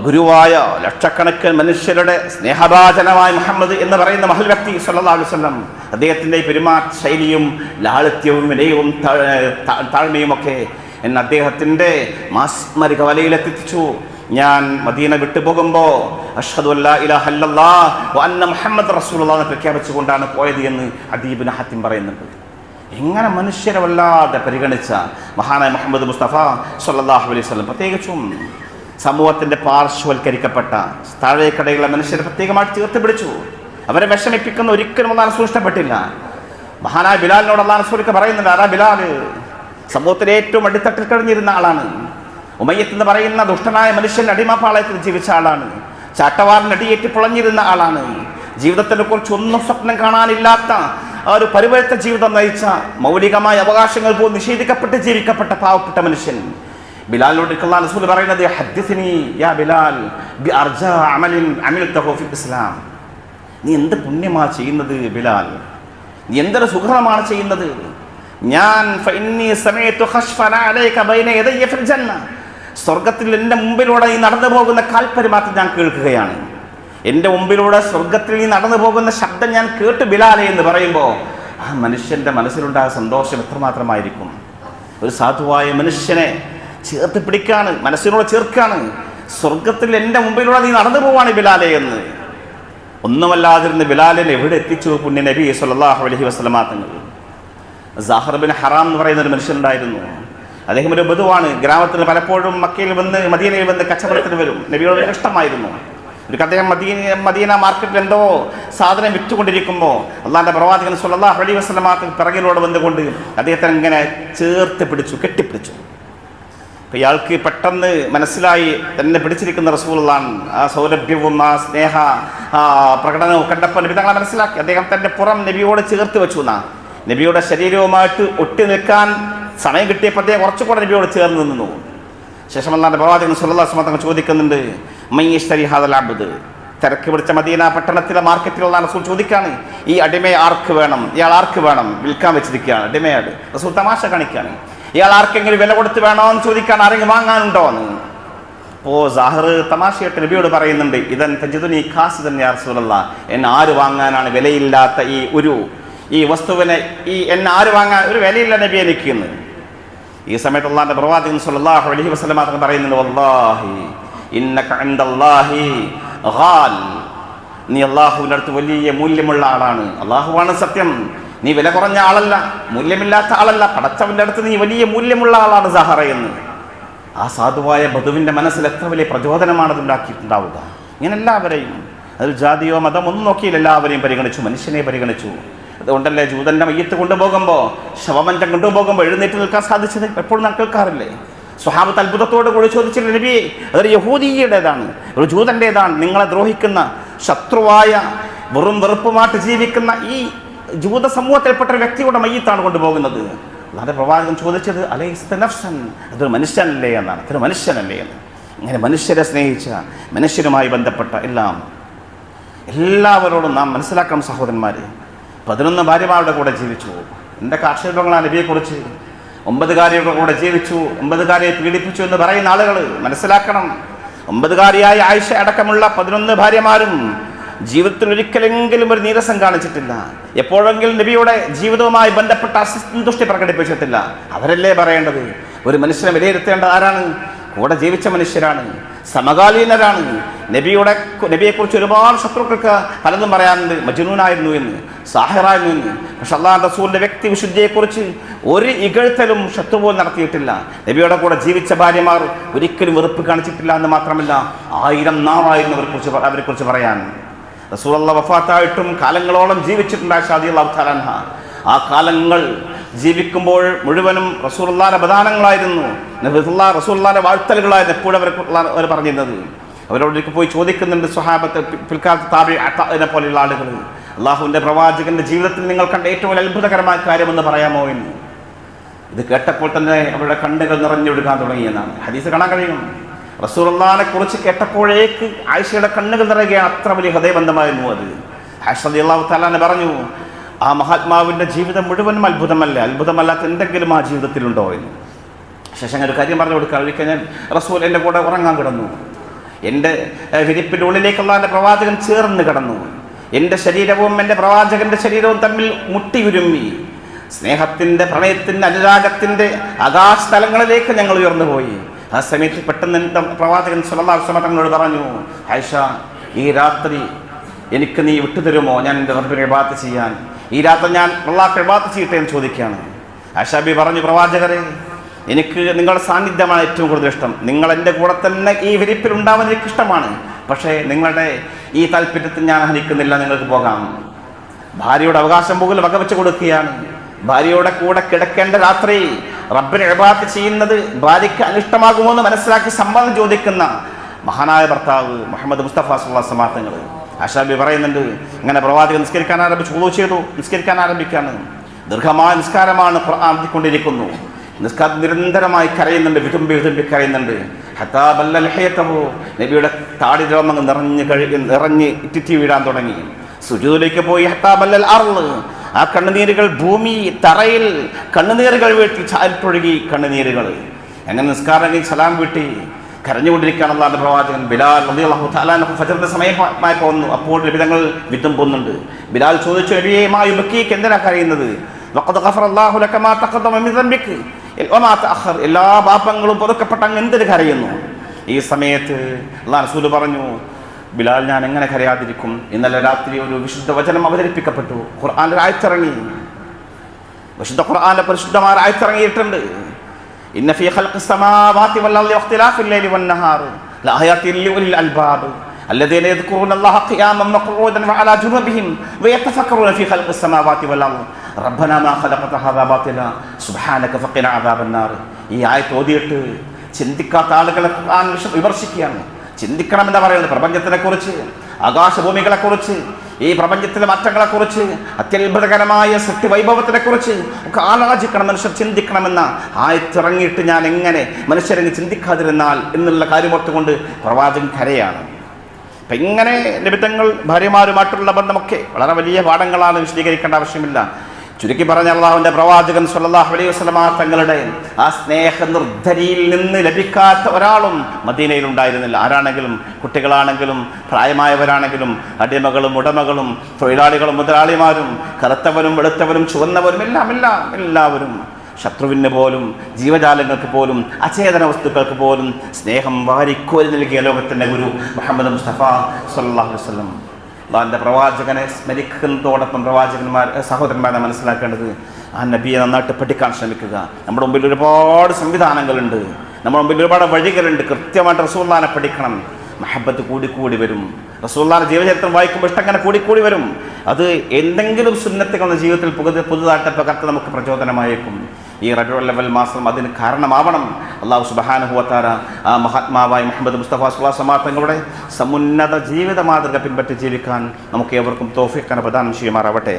ഗുരുവായ ലക്ഷക്കണക്കിന് മനുഷ്യരുടെ സ്നേഹഭാജനമായ മുഹമ്മദ് എന്ന് പറയുന്ന മഹൽ വ്യക്തി സ്വല്ലല്ലാഹു അലൈഹി വസല്ലം. അദ്ദേഹത്തിൻ്റെ പെരുമാറ്റ ശൈലിയും ലാളിത്യവും വിനയവും താഴ്മയുമൊക്കെ എന്നെ അദ്ദേഹത്തിൻ്റെ മാസ്മരിക വലയിലെത്തിച്ചു. ഞാൻ മദീന വിട്ടുപോകുമ്പോൾ അഷ്ഹദു അല്ലാ ഇലാഹ ഇല്ലല്ലാഹ് വ അന്ന മുഹമ്മദ് റസൂലുള്ളാഹി എന്ന് പ്രഖ്യാപിച്ചുകൊണ്ടാണ് പോയത് എന്ന് അദീ ഇബ്നു ഹാത്തിം പറയുന്നുണ്ട്. എങ്ങനെ മനുഷ്യരെ വല്ലാതെ പരിഗണിച്ച മഹാനായ മുഹമ്മദ് മുസ്തഫ സ്വല്ലല്ലാഹു അലൈഹി വസല്ലം. പ്രത്യേകിച്ചും സമൂഹത്തിൻ്റെ പാർശ്വവൽക്കരിക്കപ്പെട്ട താഴേക്കടയുള്ള മനുഷ്യരെ പ്രത്യേകമായിട്ട് ചേർത്ത് പിടിച്ചു. അവരെ വിഷമിപ്പിക്കുന്ന ഒരിക്കലും അല്ലാഹു റസൂൽ ഇഷ്ടപ്പെട്ടില്ല. മഹാനായ ബിലാലിനോട് അല്ലാഹു റസൂൽ പറയുന്നുണ്ട്, ആരാ ബിലാൽ? സമൂഹത്തിലെ ഏറ്റവും അടിത്തട്ടിൽ കഴിഞ്ഞിരുന്ന ആളാണ്. ഉമയ്യത്ത് എന്ന് പറയുന്ന ദുഷ്ടനായ മനുഷ്യൻ അടിമപ്പാളയത്തിൽ ജീവിച്ച ആളാണ്. ചാട്ടവാറിന് അടിയേറ്റ് പുളഞ്ഞിരുന്ന ആളാണ്. ജീവിതത്തിനെ കുറിച്ച് ഒന്നും സ്വപ്നം കാണാനില്ലാത്ത ഒരു പരിവർത്ത ജീവിതം നയിച്ച, മൗലികമായ അവകാശങ്ങൾ പോലും നിഷേധിക്കപ്പെട്ട് ജീവിക്കപ്പെട്ട പാവപ്പെട്ട മനുഷ്യൻ. ബിലാലിനോട് അല്ലാഹു റസൂൽ പറയുന്നത്, ഹദ്ദിസ്നി യാ ബിലാൽ ബി അർജാ അമലിൻ അമിൽതഹു ഫിൽ ഇസ്ലാം. നീ എന്ത് പുണ്യമാണ് ചെയ്യുന്നത് ബിലാൽ? നീ എന്തൊരു സുഖമാണ് ചെയ്യുന്നത്? ഞാൻ ഫഇന്നി സമഅതു ഖശ്ഫന അലൈക ബൈന യദയ്യ ഫിൽ ജന്ന. സ്വർഗത്തിൽ എൻ്റെ മുമ്പിലൂടെ നീ നടന്നു പോകുന്ന കാൽപരിമാറ്റം ഞാൻ കേൾക്കുകയാണ്. എൻ്റെ മുമ്പിലൂടെ സ്വർഗത്തിൽ നീ നടന്നു പോകുന്ന ശബ്ദം ഞാൻ കേട്ട് ബിലാലെ എന്ന് പറയുമ്പോൾ ആ മനുഷ്യൻ്റെ മനസ്സിലുണ്ടായ സന്തോഷം എത്രമാത്രമായിരിക്കും. ഒരു സാധുവായ മനുഷ്യനെ ചേർത്ത് പിടിക്കാണ്, മനസ്സിനോട് ചേർക്കാണ്. സ്വർഗത്തിൽ എൻ്റെ മുമ്പിലൂടെ നീ നടന്നു പോവാണ് ബിലാലെ എന്ന്. ഒന്നുമല്ലാതിരുന്ന് ബിലാലിനെ എവിടെ എത്തിച്ചു പുണ്യ നബി സ്വല്ലല്ലാഹു അലൈഹി വസല്ലം തങ്ങൾ. സാഹിർ ബിൻ ഹറാം എന്ന് പറയുന്ന ഒരു മനുഷ്യനുണ്ടായിരുന്നു. അദ്ദേഹം ഒരു ബദുവാണ്. ഗ്രാമത്തിൽ പലപ്പോഴും മക്കയിൽ വന്ന് മദീനയിൽ വന്ന് കച്ചവടത്തിന് വരും. നബിയോട് ഇഷ്ടമായിരുന്നു. ഒരു അദ്ദേഹം മദീന മാർക്കറ്റിൽ എന്തോ സാധനം വിറ്റുകൊണ്ടിരിക്കുമ്പോൾ അള്ളാഹുവിൻ്റെ പ്രവാചകൻ സ്വല്ലല്ലാഹു അലൈഹി വസല്ലം പിറകിലൂടെ വന്നുകൊണ്ട് അദ്ദേഹത്തെ ഇങ്ങനെ ചേർത്ത് പിടിച്ചു, കെട്ടിപ്പിടിച്ചു. ഇയാൾക്ക് പെട്ടെന്ന് മനസ്സിലായി തന്നെ പിടിച്ചിരിക്കുന്ന റസൂലുള്ളാഹി. ആ സൗരഭ്യവും ആ സ്നേഹ പ്രകടനവും കണ്ടപ്പോൾ നബി തങ്ങളെ മനസ്സിലാക്കി. അദ്ദേഹം തൻ്റെ പുറം നബിയോട് ചേർത്ത് വെച്ചു. നബിയുടെ ശരീരവുമായിട്ട് ഒട്ടി നിൽക്കാൻ സമയം കിട്ടിയപ്പോൾ അദ്ദേഹം കുറച്ചുകൂടെ നബിയോട് ചേർന്ന് നിന്നു. ശേഷം അല്ലാഹുവിൻ്റെ പ്രവാചകൻ സ്വല്ലല്ലാഹു അലൈഹി വസല്ലം ചോദിക്കുന്നുണ്ട്, മയ്യശ്തരി ഹാദൽ അബ്ദ്. തിരക്ക് പിടിച്ച മദീന പട്ടണത്തിലെ മാർക്കറ്റിലുള്ള റസൂൽ ചോദിക്കാണ്, ഈ അടിമയെ ആർക്ക് വേണം? ഇയാൾ ആർക്ക് വേണം? വിൽക്കാൻ വെച്ചിരിക്കുകയാണ് അടിമയാട്. റസൂൽ തമാശ കാണിക്കുകയാണ്. ഇയാൾ ആർക്കെങ്കിലും വില കൊടുത്ത് വേണോ എന്ന് ചോദിക്കാൻ, ആരെങ്കിലും വാങ്ങാനുണ്ടോ എന്ന്. സാഹിർ തമാശയായിട്ട് നബിയോട് പറയുന്നുണ്ട്, ഇതൻ തജിദുനി ഖാസിദൻ യാ റസൂലല്ലാഹ്. എന്നെ ആര് വാങ്ങാനാണ്? വിലയില്ലാത്ത ഈ വസ്തുവിനെ എന്നെ ആര് വാങ്ങാൻ? ഒരു വിലയില്ല നബി എനിക്ക് എന്ന്. ഈ സമയത്ത് അല്ലാഹുവിൻ്റെ പ്രവാചകൻ സ്വല്ലല്ലാഹു അലൈഹി വസല്ലം പറയുന്നുണ്ട്, വല്ലാഹി ഇന്നക ഇൻദല്ലാഹി ഗാൽ. നീ അല്ലാഹുവിൻ്റെ അടുത്ത് വലിയ മൂല്യമുള്ള ആളാണ്. അല്ലാഹുവാണ് സത്യം. നീ വില കുറഞ്ഞ ആളല്ല, മൂല്യമില്ലാത്ത ആളല്ല. പടച്ചവൻ്റെ അടുത്ത് നീ വലിയ മൂല്യമുള്ള ആളാണ് സാഹറ എന്ന്. ആ സാധുവായ ബദുവിൻ്റെ മനസ്സിൽ എത്ര വലിയ പ്രചോദനമാണ് അതുണ്ടാക്കിയിട്ടുണ്ടാവുക. ഇങ്ങനെ എല്ലാവരെയും അതിൽ ജാതിയോ മതം ഒന്നും നോക്കിയില്ല, എല്ലാവരെയും പരിഗണിച്ചു, മനുഷ്യനെ പരിഗണിച്ചു. അതുകൊണ്ടല്ലേ ജൂതൻ്റെ മയ്യത്ത് കൊണ്ടുപോകുമ്പോൾ, ശവമഞ്ചം കൊണ്ടുപോകുമ്പോൾ എഴുന്നേറ്റ് നിൽക്കാൻ സാധിച്ചത് എപ്പോഴും നാം കേൾക്കാറില്ലേ? സ്വഹാബത്ത് അത്ഭുതത്തോട് കൂടി ചോദിച്ചില്ല, നബിയെ അതൊരു യഹൂദിയുടേതാണ്, ഒരു ജൂതൻ്റേതാണ്, നിങ്ങളെ ദ്രോഹിക്കുന്ന ശത്രുവായ വെറും വെറുപ്പുമായിട്ട് ജീവിക്കുന്ന ഈ ജൂത സമൂഹത്തിൽപ്പെട്ട ഒരു വ്യക്തിയുടെ മയ്യത്താണ് കൊണ്ടുപോകുന്നത്. അല്ലാതെ പ്രവാചകൻ ചോദിച്ചത് അലൈസ നഫ്സൻ, അതൊരു മനുഷ്യനല്ലേ എന്നാണ്, അതൊരു മനുഷ്യനല്ലേ എന്ന്. ഇങ്ങനെ മനുഷ്യരെ സ്നേഹിച്ച, മനുഷ്യരുമായി ബന്ധപ്പെട്ട എല്ലാവരോടും നാം മനസ്സിലാക്കണം സഹോദരന്മാർ. 11 ഭാര്യമാരുടെ കൂടെ ജീവിച്ചു. എൻ്റെ ആക്ഷേപങ്ങളാണ് നബിയെക്കുറിച്ച്. 9 കാരിയുടെ കൂടെ ജീവിച്ചു, 9 കാരിയെ പീഡിപ്പിച്ചു എന്ന് പറയുന്ന ആളുകൾ മനസ്സിലാക്കണം. 9 കാരിയായ ആയിഷ അടക്കമുള്ള 11 ഭാര്യമാരും ജീവിതത്തിൽ ഒരിക്കലെങ്കിലും ഒരു നീരസം കാണിച്ചിട്ടില്ല, എപ്പോഴെങ്കിലും നബിയുടെ ജീവിതവുമായി ബന്ധപ്പെട്ട അസന്തുഷ്ടി പ്രകടിപ്പിച്ചിട്ടില്ല. അവരല്ലേ പറയേണ്ടത്? ഒരു മനുഷ്യനെ വിലയിരുത്തേണ്ടത് ആരാണ്? കൂടെ ജീവിച്ച മനുഷ്യരാണ്, സമകാലീനരാണ്. നബിയെക്കുറിച്ച് ഒരുപാട് ശത്രുക്കൾക്ക് പലതും പറയാനുണ്ട്. മജ്നൂനായിരുന്നു എന്ന്, സാഹിറായിരുന്നു എന്ന്. പക്ഷെ അല്ലാഹു റസൂലിന്റെ വ്യക്തി വിശുദ്ധിയെക്കുറിച്ച് ഒരു ഇകഴ്ത്തലും ശത്രു പോലും നടത്തിയിട്ടില്ല. നബിയുടെ കൂടെ ജീവിച്ച ഭാര്യമാർ ഒരിക്കലും വെറുപ്പ് കാണിച്ചിട്ടില്ല എന്ന് മാത്രമല്ല, 1000 നാവായിരുന്നു അവരെക്കുറിച്ച് പറയാൻ. റസൂലുള്ളാഹി വഫാത്തായിട്ടും കാലങ്ങളോളം ജീവിച്ചിട്ടുണ്ട് ആയിഷ റളിയല്ലാഹു തആല അൻഹ. ആ കാലങ്ങൾ ജീവിക്കുമ്പോൾ മുഴുവനും റസൂലുള്ളാഹിന്റെ ബദാനങ്ങളായിരുന്നു, റസൂലുള്ളാഹിന്റെ വാഴ്ത്തലുകളായിരുന്നു എപ്പോഴും അവർ പറഞ്ഞിരുന്നത്. അവരോടൊക്കെ പോയി ചോദിക്കുന്നുണ്ട് സ്വഹാബത്ത്, പിൽക്കാലത്ത് താബിഈനെ പോലെയുള്ള ആളുകൾ, അള്ളാഹുവിൻ്റെ പ്രവാചകന്റെ ജീവിതത്തിൽ നിങ്ങൾ കണ്ട ഏറ്റവും അത്ഭുതകരമായ കാര്യമെന്ന് പറയാമോ എന്ന്. ഇത് കേട്ടപ്പോൾ തന്നെ അവരുടെ കണ്ണുകൾ നിറഞ്ഞൊഴുകാൻ തുടങ്ങിയെന്നാണ് ഹദീസ് കാണാൻ കഴിയും. റസൂലുള്ളാഹിനെ കുറിച്ച് കേട്ടപ്പോഴേക്ക് ആയിഷയുടെ കണ്ണുകൾ നിറയുകയാണ്, അത്ര വലിയ ഹൃദയബന്ധമായിരുന്നു അത്. ആയിഷ റളിയല്ലാഹു തആല അൻഹ പറഞ്ഞു, ആ മഹാത്മാവിൻ്റെ ജീവിതം മുഴുവനും അത്ഭുതമല്ലാത്ത എന്തെങ്കിലും ആ ജീവിതത്തിലുണ്ടോ എന്ന്. ശേഷം ഒരു കാര്യം പറഞ്ഞു കൊടുക്കുക, ഒരിക്കൽ ഞാൻ റസൂൽ എൻ്റെ കൂടെ ഉറങ്ങാൻ കിടന്നു. എൻ്റെ വിരിപ്പിൻ്റെ ഉള്ളിലേക്കുള്ള എൻ്റെ പ്രവാചകൻ ചേർന്ന് കിടന്നു. എൻ്റെ ശരീരവും എൻ്റെ പ്രവാചകൻ്റെ ശരീരവും തമ്മിൽ മുട്ടിയുരുമ്മി. സ്നേഹത്തിൻ്റെ, പ്രണയത്തിൻ്റെ, അനുരാഗത്തിൻ്റെ ആകാശതലങ്ങളിലേക്ക് ഞങ്ങൾ ഉയർന്നു പോയി. ആ സമയത്ത് പെട്ടെന്ന് പ്രവാചകൻ സ്വല്ലല്ലാഹു അലൈഹി വസല്ലം തങ്ങളോട് പറഞ്ഞു, ആയിഷ, ഈ രാത്രി എനിക്ക് നീ വിട്ടുതരുമോ ഞാൻ എൻ്റെ റബ്ബിനെ ഇബാദത്ത് ചെയ്യാൻ? ഈ രാത്രി ഞാൻ അല്ലാഹുവിനെ ഇബാദത്ത് ചെയ്യട്ടെ എന്ന് ചോദിക്കുകയാണ്. ആയിഷ ബി പറഞ്ഞു, പ്രവാചകരെ, എനിക്ക് നിങ്ങളുടെ സാന്നിധ്യമാണ് ഏറ്റവും കൂടുതൽ ഇഷ്ടം. നിങ്ങൾ എൻ്റെ കൂടെ തന്നെ ഈ വിരിപ്പിൽ ഉണ്ടാവാൻ എനിക്ക് ഇഷ്ടമാണ്. പക്ഷേ നിങ്ങളുടെ ഈ താല്പര്യത്തിൽ ഞാൻ ഹനിക്കുന്നില്ല, നിങ്ങൾക്ക് പോകാം. ഭാര്യയുടെ അവകാശം പോലും വകവെച്ച് കൊടുക്കുകയാണ്. ഭാര്യയുടെ കൂടെ കിടക്കേണ്ട രാത്രി റബ്ബിനെ ഇബാദത്ത് ചെയ്യുന്നത് ഭാര്യയ്ക്ക് അനിഷ്ടമാകുമോ എന്ന് മനസ്സിലാക്കി സമ്മതം ചോദിക്കുന്ന മഹാനായ ഭർത്താവ് മുഹമ്മദ് മുസ്തഫ സ്വല്ലല്ലാഹു അലൈഹി വസല്ലം തങ്ങൾ. ആയിഷ ബി പറയുന്നുണ്ട്, ഇങ്ങനെ പ്രവാചകൻ നിസ്കരിക്കാൻ ആരംഭിച്ചു, വുളൂ ചെയ്തു, നിസ്കരിക്കാൻ ആരംഭിക്കുകയാണ്. ദീർഘമായ നിസ്കാരമാണ്, ഖുർആൻ ഓതിക്കൊണ്ടിരിക്കുന്നു. നിസ്കാരം നിരന്തരമായി കരയുന്നുണ്ട്, വിതുമ്പി കരയുന്നുണ്ട്. ഹത്താ ബല്ല ലഹയതഹു, നബിയുടെ താടി രോമങ്ങൾ നിറഞ്ഞ് ഇറ്റിറ്റി വീഴാൻ തുടങ്ങി. സുജൂദിലേക്ക് പോയി. ഹത്താ ബല്ലൽ അർള്, ആ കണ്ണുനീരുകൾ ഭൂമി തറയിൽ കണ്ണുനീരുകൾ വീട്ടി ചാൽപ്പൊഴുകി കണ്ണുനീരുകൾ. അങ്ങനെ നിസ്കാരം സലാം വീട്ടി കരഞ്ഞുകൊണ്ടിരിക്കുകയാണ് അല്ലാഹുവിന്റെ പ്രവാചകൻ. ബിലാൽ റളിയല്ലാഹു തആല അൻഹു ഫജ്റിന്റെ സമയമായി പോകുന്നു. അപ്പോൾ നബിതങ്ങൾ വിതുമ്പുന്നുണ്ട്. ബിലാൽ ചോദിച്ചു, നബിയേ, മാ യുബക്കീക, എന്തിനാ കരയുന്നത്? വഖദ് ഗഫറല്ലാഹു ലക മാ തഖദ്ദമ മിൻ ദംബിക വമാ തഅഖർ, എല്ലാ പാപങ്ങളും പൊറുക്കപ്പെട്ട അങ്ങ് എന്തിന് കരയുന്നു? ഈ സമയത്ത് അല്ലാഹു റസൂൽ പറഞ്ഞു, ബിലാൽ, ഞാൻ എങ്ങനെ കരയാതിരിക്കും? ഇന്നലെ രാത്രി ഒരു വിശുദ്ധ വചനം അവതരിപ്പിക്കപ്പെട്ടു, ഖുർആനിൽ ആയത്തിറങ്ങി. വിശുദ്ധ ഖുർആനിലെ പരിശുദ്ധമായ ആയത്തിറങ്ങിയിട്ടുണ്ട്. ഇന്ന ഫീ ഖൽഖിസ് സമാവാതി വൽ അർളി വഖ്തിലാഫിൽ ലൈലി വൻ നഹാർ ലആയാതിൻ ലിഉലിൽ അൽബാബ് الذين يذكرون الله قياما وقعودا وعلى جنوبهم ويتفكرون في خلق السماوات والارض ربنا ما خلقت هذا باطلا سبحانك فقنا عذاب النار. ഈ ആയത്ത് ഓതിയിട്ട് ചിന്തിക്കാത്ത ആളുകളെ ഖുർആൻ വിമർശിക്കുകയാണ്. ചിന്തിക്കണമെന്ന് പറയുന്നത് പ്രപഞ്ചത്തിനെക്കുറിച്ച്, ആകാശഭൂമികളെക്കുറിച്ച്, ഈ പ്രപഞ്ചത്തിലെ മാറ്റങ്ങളെക്കുറിച്ച്, അത്യത്ഭുതകരമായ സൃഷ്ടി വൈഭവത്തിനെക്കുറിച്ച് ഒക്കെ ആലോചിക്കണം, മനുഷ്യർ ചിന്തിക്കണമെന്ന ആയത്തിറങ്ങിയിട്ട് ഞാൻ എങ്ങനെ മനുഷ്യരെ ചിന്തിക്കാതിരുന്നാൽ എന്നുള്ള കാര്യമോർത്തുകൊണ്ട് പ്രവാചകൻ കരയാണ്. അപ്പം ഇങ്ങനെ നിമിത്തങ്ങൾ ഭാര്യമാരുമായിട്ടുള്ള ബന്ധമൊക്കെ വളരെ വലിയ പാഠങ്ങളാണ്, വിശദീകരിക്കേണ്ട ആവശ്യമില്ല. ചുരുക്കി പറഞ്ഞ അള്ളാഹുവിൻ്റെ പ്രവാചകൻ സ്വല്ലല്ലാഹു അലൈഹി വസല്ലമ തങ്ങളുടെ ആ സ്നേഹ നിർദ്ധരിയിൽ നിന്ന് ലഭിക്കാത്ത ഒരാളും മദീനയിൽ ഉണ്ടായിരുന്നില്ല. ആരാണെങ്കിലും, കുട്ടികളാണെങ്കിലും, പ്രായമായവരാണെങ്കിലും, അടിമകളും ഉടമകളും, തൊഴിലാളികളും മുതലാളിമാരും, കറുത്തവരും വെളുത്തവരും ചുവന്നവരും എല്ലാവരും ശത്രുവിന് പോലും, ജീവജാലങ്ങൾക്ക് പോലും, അചേതന വസ്തുക്കൾക്ക് പോലും സ്നേഹം വാരിക്കോരി നൽകിയ ലോകത്തിൻ്റെ ഗുരു മുഹമ്മദ് മുസ്തഫ സ്വല്ലല്ലാഹു അലൈഹി വസല്ലം. അള്ളാഹുവിൻ്റെ പ്രവാചകനെ സ്മരിക്കുന്നതോടൊപ്പം സഹോദരന്മാരെ മനസ്സിലാക്കേണ്ടത് ആ നബിയെ നന്നായിട്ട് പഠിക്കാൻ ശ്രമിക്കുക. നമ്മുടെ മുമ്പിൽ ഒരുപാട് സംവിധാനങ്ങളുണ്ട്, നമ്മുടെ മുമ്പിൽ ഒരുപാട് വഴികളുണ്ട്. കൃത്യമായിട്ട് റസൂലുള്ളാഹിനെ പഠിക്കണം. മഹബത്ത് കൂടിക്കൂടി വരും. റസൂലുള്ളാഹിയുടെ ജീവചരിത്രം വായിക്കുമ്പോൾ ഇഷ്ടം അങ്ങനെ കൂടിക്കൂടി വരും. അത് എന്തെങ്കിലും സുന്നത്തുകളുടെ ജീവിതത്തിൽ പുതുതായിട്ട് പകർത്ത് നമുക്ക് പ്രചോദനമായേക്കും. ഈ റബീഉൽ അവ്വൽ മാസം അതിന് കാരണമാവണം. അല്ലാഹു സുബ്ഹാനഹു വ തആല ആ മഹാത്മാവായ മുഹമ്മദ് മുസ്തഫ സ്വല്ലല്ലാഹു അലൈഹി വസല്ലം തങ്ങളുടെ സമുന്നത ജീവിത മാതൃക പിൻപറ്റി ജീവിക്കാൻ നമുക്ക് ഏവർക്കും തൗഫീഖ് പ്രദാനം ചെയ്യുമാറാവട്ടെ.